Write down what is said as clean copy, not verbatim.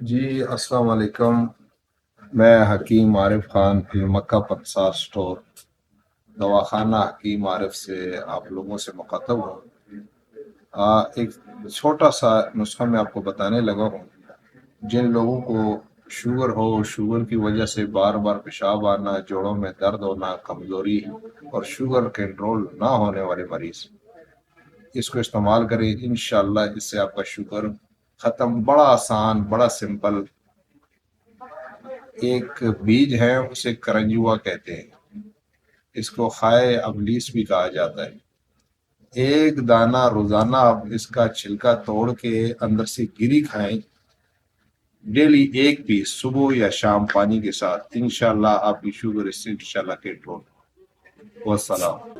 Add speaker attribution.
Speaker 1: جی السلام علیکم۔ میں حکیم عارف خان فی مکہ پنسار سٹور دواخانہ حکیم عارف سے آپ لوگوں سے مخاطب ہوں۔ ایک چھوٹا سا نسخہ میں آپ کو بتانے لگا ہوں۔ جن لوگوں کو شوگر ہو، شوگر کی وجہ سے بار بار پیشاب آنا، جوڑوں میں درد ہونا، کمزوری اور شوگر کنٹرول نہ ہونے والے مریض اس کو استعمال کریں، انشاءاللہ اس سے آپ کا شوگر ختم۔ بڑا آسان، بڑا سمپل۔ ایک بیج ہے، اسے کرنجوا کہتے ہیں، اس کو خائے ابلیس بھی کہا جاتا ہے۔ ایک دانہ روزانہ آپ اس کا چھلکا توڑ کے اندر سے گری کھائیں، ڈیلی ایک پیس صبح یا شام پانی کے ساتھ، انشاءاللہ آپ کی شوگر اس سے انشاءاللہ کنٹرول۔ والسلام۔